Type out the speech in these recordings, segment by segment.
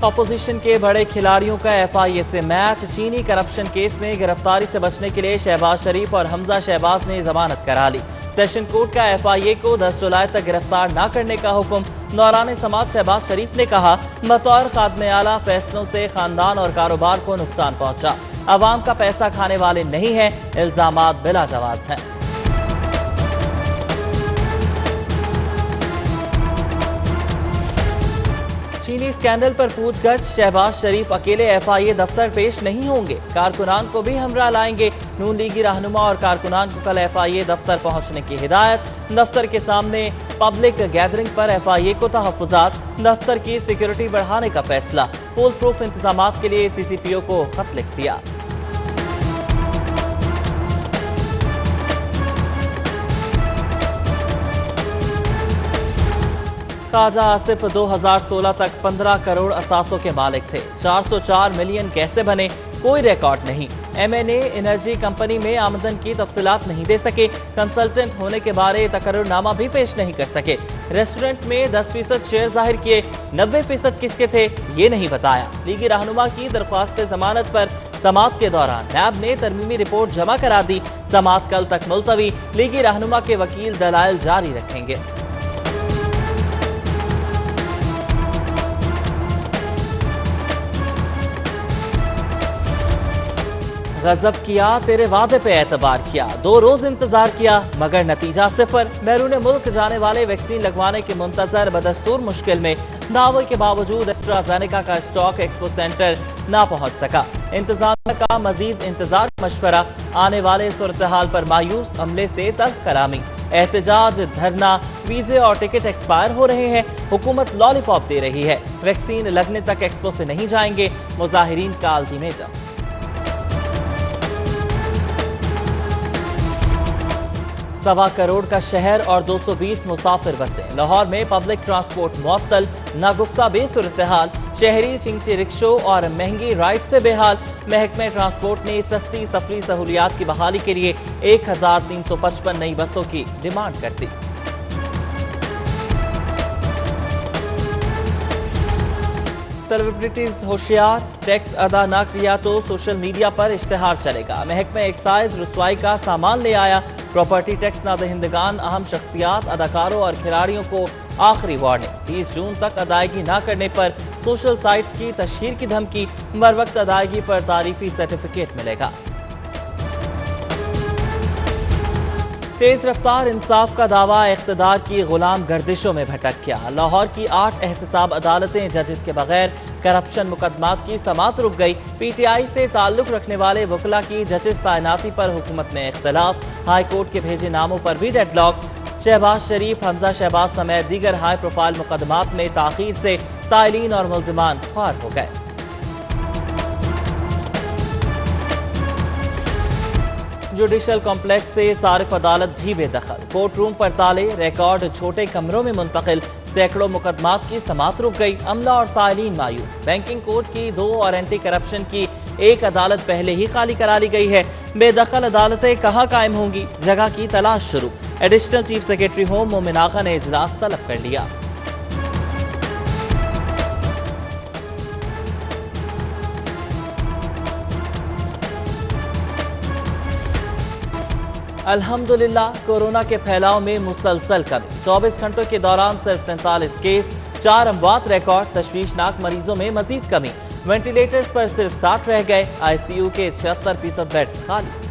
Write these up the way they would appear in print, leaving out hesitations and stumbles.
Opposition के बड़े खिलाड़ियों का FIA से मैच। चीनी करप्शन केस में गिरफ्तारी से बचने के लिए शहबाज शरीफ और हमजा शहबाज ने जमानत करा ली। सेशन कोर्ट का FIA को 10 जुलाई तक गिरफ्तार न करने का हुक्म। दौरान समाअत शहबाज शरीफ ने कहा, बतौर खाद्मे आला फैसलों से खानदान और कारोबार को नुकसान पहुंचा। अवाम का पैसा खाने वाले नहीं हैं, इल्जामात बिला जवाज हैं। चीनी स्कैंडल पर पूछगछ। शहबाज शरीफ अकेले FIA दफ्तर पेश नहीं होंगे, कारकुनान को भी हमरा लाएंगे। नून लीगी रहनुमा और कारकुनान को कल FIA दफ्तर पहुंचने की हिदायत। दफ्तर के सामने पब्लिक गैदरिंग पर FIA को तहफ्फुजात। दफ्तर की सिक्योरिटी बढ़ाने का फैसला। फुल प्रूफ इंतजामात के लिए CCPO को खत लिख दिया। ख्वाजा आसिफ 2016 तक 15 करोड़ असासों के मालिक थे। 404 मिलियन कैसे बने, कोई रिकॉर्ड नहीं। MNA एनर्जी कंपनी में आमदन की तफसीलात नहीं दे सके। कंसल्टेंट होने के बारे तकर्रुरनामा भी पेश नहीं कर सके। रेस्टोरेंट में 10% शेयर जाहिर किए, 90% किसके थे ये नहीं बताया। लीगी रहनुमा की दरख्वास्त जमानत पर समाअत के दौरान नैब ने तरमीमी रिपोर्ट जमा करा दी। समाअत कल तक मुलतवी। लीगी रहनुमा के वकील दलाइल जारी रखेंगे। गजब किया, तेरे वादे पे एतबार किया। 2 रोज इंतजार किया मगर नतीजा सिफर। बैरून मुल्क जाने वाले वैक्सीन लगवाने के मुंतजर बदस्तूर मुश्किल में। दावे के बावजूद एस्ट्राजेनेका का स्टॉक एक्सपो सेंटर ना पहुंच सका। इंतजामिया का मजीद इंतजार मशवरा। आने वाले सूरत हाल पर मायूस, अमले से तल्ख कलामी। एहतजाज, धरना, वीजे और टिकट एक्सपायर हो रहे हैं। हुकूमत लॉलीपॉप दे रही है। वैक्सीन लगने तक एक्सपो से नहीं जाएंगे, मुजाहिरीन का अल्टीमेटम। सवा करोड़ का शहर और 220 मुसाफिर बसे। लाहौर में पब्लिक ट्रांसपोर्ट मुअत्तल, नागुफ्ता बेसूरत हाल। शहरी चिंची रिक्शों और महंगी राइड से बेहाल। महकमे ट्रांसपोर्ट ने सस्ती सफरी सहूलियात की बहाली के लिए 1355 नई बसों की डिमांड कर दी। सेलिब्रिटीज होशियार, टैक्स अदा न किया तो सोशल मीडिया पर इश्तिहार चलेगा। महकमा एक्साइज रुसवाई का सामान ले आया। प्रॉपर्टी टैक्स नादहिंदगान, अहम शख्सियात, अदाकारों और खिलाड़ियों को आखिरी वार्निंग। 30 जून तक अदायगी न करने पर सोशल साइट्स की तशहीर की धमकी। बरवक्त अदायगी पर तारीफी सर्टिफिकेट मिलेगा। तेज रफ्तार इंसाफ का दावा इख्तिदार की गुलाम गर्दिशों में भटक गया। लाहौर की 8 एहतसाब अदालतें जजेस के बगैर करप्शन मुकदमात की समाअत रुक गई। PTI से ताल्लुक रखने वाले वकला की जजेस तैनाती पर हुकूमत में इख्तलाफ। हाई कोर्ट के भेजे नामों पर भी डेडलॉक। शहबाज शरीफ, हमजा शहबाज समेत दीगर हाई प्रोफाइल मुकदमात में ताखीर से साइलीन और मुल्जिमान ख्वार हो गए। जुडिशल कॉम्प्लेक्स से सारिफ अदालत भी बेदखल। कोर्ट रूम पर ताले, रिकॉर्ड छोटे कमरों में मुंतकिल। सैकड़ों मुकदमात की समाअत रुक गई। अमला और साइलीन मायूस। बैंकिंग कोर्ट की 2 और एंटी करप्शन की 1 अदालत पहले ही खाली करा ली गई है। बेदखल अदालतें कहां कायम होंगी, जगह की तलाश शुरू। एडिशनल चीफ सेक्रेटरी होम मोमिन आगा ने इजलास तलब कर लिया। अल्हम्दुलिल्लाह, कोरोना के फैलाव में मुसलसल कमी। 24 घंटों के दौरान सिर्फ 43 केस, 4 अमवात रिकॉर्ड। तशवीशनाक मरीजों में मजीद कमी। वेंटिलेटर्स पर सिर्फ 60 रह गए। ICU के 76% बेड्स खाली।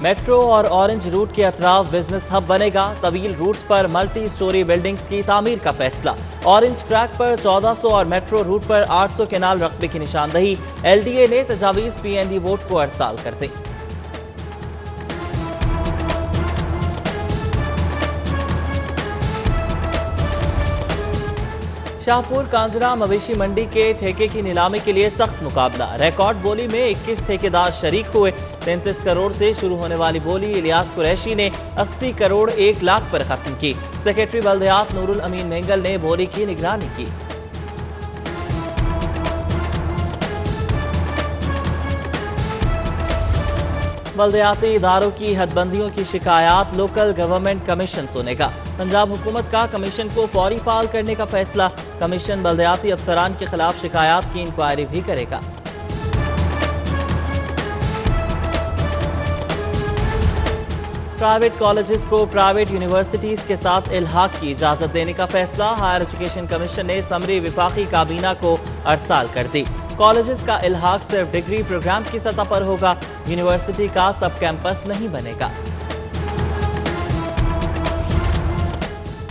मेट्रो और ऑरेंज रूट के अतराफ बिजनेस हब बनेगा। तवील रूट्स पर मल्टी स्टोरी बिल्डिंग्स की तामीर का फैसला। ऑरेंज ट्रैक पर 1400 और मेट्रो रूट पर 800 केनाल रकबे की निशानदही। LDA ने तजावीज PND बोर्ड को अरसाल कर दी। शाहपुर कांजरा मवेशी मंडी के ठेके की नीलामी के लिए सख्त मुकाबला। रिकॉर्ड बोली में 21 ठेकेदार शरीक हुए। 33 करोड़ से शुरू होने वाली बोली इलियास कुरैशी ने 80 करोड़ 1 लाख पर खत्म की। सेक्रेटरी बल्दियात नूरुल अमीन मेंगल ने बोली की निगरानी की। बल्दियाती इदारों की हदबंदियों की शिकायत लोकल गवर्नमेंट कमीशन सुनेगा। पंजाब हुकूमत का कमीशन को फौरी फाल करने का फैसला। कमीशन बल्दियाती अफसरान के खिलाफ शिकायत की इंक्वायरी भी करेगा। प्राइवेट कॉलेजेस को प्राइवेट यूनिवर्सिटीज के साथ इल्हाक की इजाजत देने का फैसला। हायर एजुकेशन कमीशन ने समरी विफाकी काबीना को अरसाल कर दी। कॉलेजेस का इल्हाक सिर्फ डिग्री प्रोग्राम की सतह पर होगा, यूनिवर्सिटी का सब कैंपस नहीं बनेगा।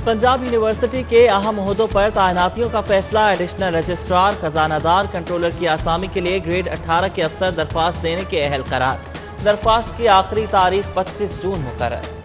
पंजाब यूनिवर्सिटी के अहम ओहदों पर तैनातियों का फैसला। एडिशनल रजिस्ट्रार, खजानादार, कंट्रोलर की आसामी के लिए ग्रेड 18 के अफसर दरख्वास्त देने के अहल करार। दरख्वास्त की आखिरी तारीख 25 जून मुकर्रर।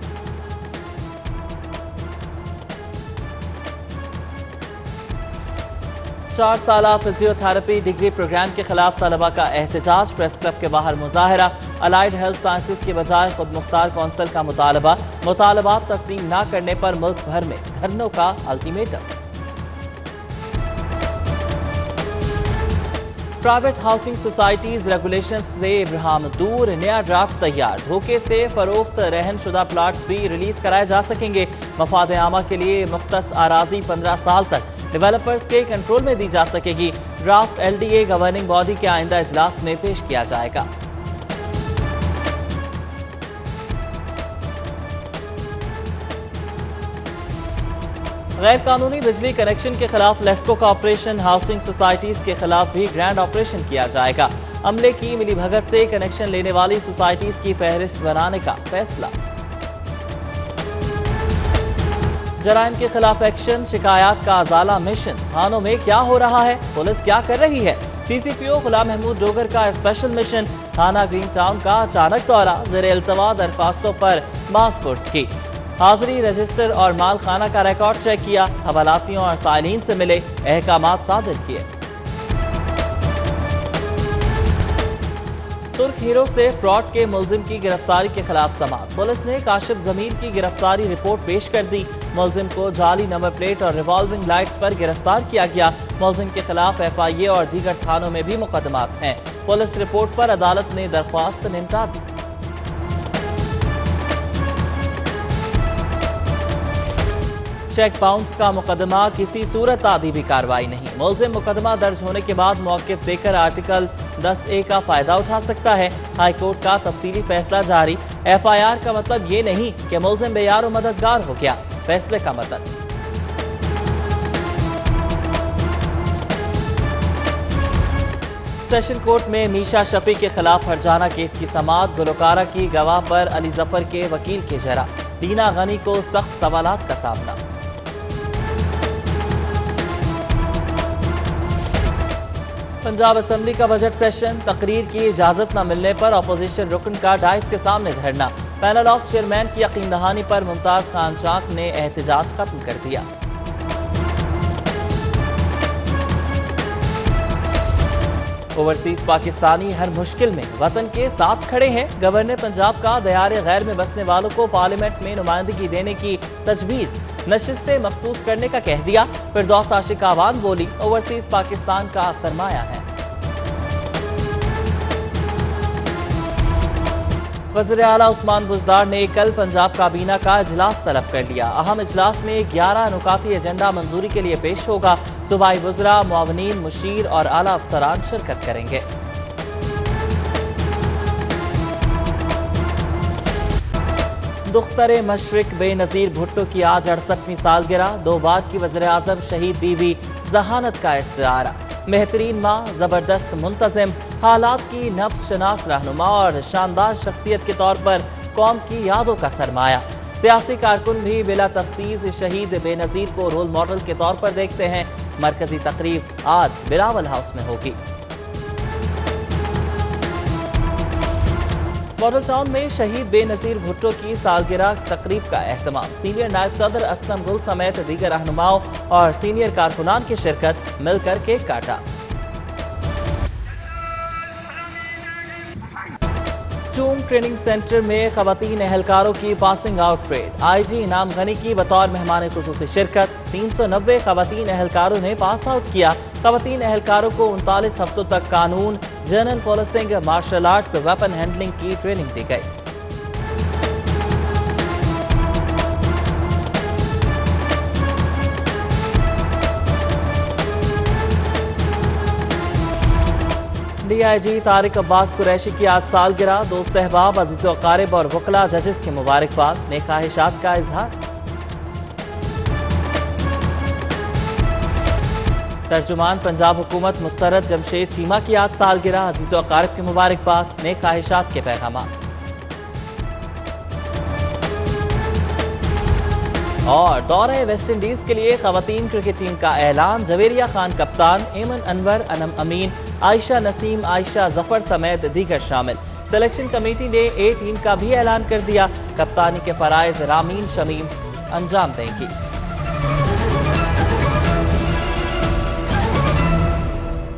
चार साला फिजियोथेरेपी डिग्री प्रोग्राम के खिलाफ तलबा का एहतजाज। प्रेस क्लब के बाहर मुजाहरा। अलाइड हेल्थ साइंसेज के बजाय खुद मुख्तार कौंसिल का मुतालबा। मुतालबात तस्लीम न करने पर मुल्क भर में धरनों का ultimatum. Private housing societies regulations से इब्राहिम दूर। नया ड्राफ्ट तैयार। धोखे से फरोख्त रहनशुदा प्लाट्स भी रिलीज कराए जा सकेंगे। मफाद आमा के लिए मुख्तस आराजी 15 साल तक डेवलपर्स के कंट्रोल में दी जा सकेगी। ड्राफ्ट LDA गवर्निंग बॉडी के आइंदा इजलास में पेश किया जाएगा। गैर कानूनी बिजली कनेक्शन के खिलाफ लेस्को का ऑपरेशन। हाउसिंग सोसाइटीज के खिलाफ भी ग्रैंड ऑपरेशन किया जाएगा। अमले की मिलीभगत से कनेक्शन लेने वाली सोसाइटीज की फहरिस्त बनाने का फैसला। जराइम के खिलाफ एक्शन, शिकायत का अजाला मिशन। थानों में क्या हो रहा है, पुलिस क्या कर रही है। CCPO गुलाम महमूद डोगर का स्पेशल मिशन। थाना ग्रीन टाउन का अचानक दौरा। ज़ेरे इल्तवा दरख्वास्तों पर मास्पुर्स की हाजिरी। रजिस्टर और माल खाना का रिकॉर्ड चेक किया। हवालातियों और साइलिन से मिले, अहकामात सादिर किए। तुर्क हीरो से फ्रॉड के मुलजिम की गिरफ्तारी के खिलाफ समाअत। पुलिस ने काशिफ जमीर की गिरफ्तारी रिपोर्ट पेश कर दी। मुलजिम को जाली नंबर प्लेट और रिवॉल्विंग लाइट्स पर गिरफ्तार किया गया। मुलजिम के खिलाफ FIA और दीगर थानों में भी मुकदमात हैं। पुलिस रिपोर्ट पर अदालत ने दरख्वास्त निपटा दी। चेक बाउंस का मुकदमा, किसी सूरत आदि कार्रवाई नहीं। मुलजिम मुकदमा दर्ज होने के बाद मौक़िफ़ देकर आर्टिकल 10A का फायदा उठा सकता है। हाई कोर्ट का तफसीली फैसला जारी। FIR का मतलब ये नहीं कि मुलजिम बेयार और मददगार हो गया। फैसले का मतलब सेशन कोर्ट में मीशा शफी के खिलाफ हरजाना केस की समाअत। गुलकारा की गवाह पर अली जफर के वकील के जरा। दीना गनी को सख्त सवालात का सामना। पंजाब असेंबली का बजट सेशन। तकरीर की इजाजत न मिलने पर अपोजिशन रुकन का डाइस के सामने धरना। पैनल ऑफ चेयरमैन की यकीन दहानी पर मुमताज खान चाक ने एहतजाज खत्म कर दिया। ओवरसीज पाकिस्तानी हर मुश्किल में वतन के साथ खड़े हैं। गवर्नर पंजाब का दयार गैर में बसने वालों को पार्लियामेंट में नुमाइंदगी देने की तजवीज़। नशिस्तें मखसूस करने का कह दिया। फिरदौस आशिक आवान बोली, ओवरसीज पाकिस्तान का सरमाया है। वज़ीर आला उस्मान बुज़दार ने कल पंजाब काबीना का इजलास तलब कर लिया। अहम इजलास में 11 नुकाती एजेंडा मंजूरी के लिए पेश होगा। सूबाई वज़रा, मुआवनीन, मुशीर और आला अफसरान शिरकत करेंगे। दुख्तर मशरिक बेनज़ीर भुट्टो की आज 68वीं सालगिरह। 2 बार की वज़ीर आज़म शहीद बीवी जहानत का इस्तिआरा। बेहतरीन माँ, ज़बरदस्त मुंतज़िम, हालात की नफ्स शनास रहनुमा और शानदार शख्सियत के तौर पर कौम की यादों का सरमाया। सियासी कारकुन भी बिला तफसीज़ शहीद बेनज़ीर को रोल मॉडल के तौर पर देखते हैं। मरकजी तकरीब आज बिलावल हाउस में होगी। मॉडल टाउन में शहीद बेनज़ीर भुट्टो की सालगिरह तकरीब का एहतमाम। सीनियर नायब सदर असलम गुल समेत दीगर रहनुमाओं और सीनियर कारकुनान की शिरकत। मिलकर केक काटा। चूम ट्रेनिंग सेंटर में खवातीन एहलकारों की पासिंग आउट परेड। IG इनाम गनी की बतौर मेहमान खुसूसी शिरकत। 390 खवातीन एहलकारों ने पास आउट किया। खवातीन एहलकारों को 39 हफ्तों तक कानून, general policing, martial arts, weapon handling की ट्रेनिंग दी गई। DIG तारिक अब्बास कुरैशी की आज सालगिरह, दोस्त अहबाब, अजीज़ व अकारिब और वकला जजेस की मुबारकबाद, नेक ख्वाहिशात का इजहार। तर्जुमान पंजाब हुकूमत मुस्तरद जमशेद चीमा की आज सालगिरह, अजीज़ व अकारिब की मुबारकबाद, नेक ख्वाहिशात के पैगाम। और दौरे वेस्ट इंडीज के लिए खवातीन क्रिकेट टीम का ऐलान, जवेरिया खान कप्तान, एमन अनवर, अनम अमीन, आयशा नसीम, आयशा जफर समेत दीगर शामिल। सिलेक्शन कमेटी ने ए टीम का भी ऐलान कर दिया, कप्तानी के फराइज रामीन शमीम अंजाम देंगी।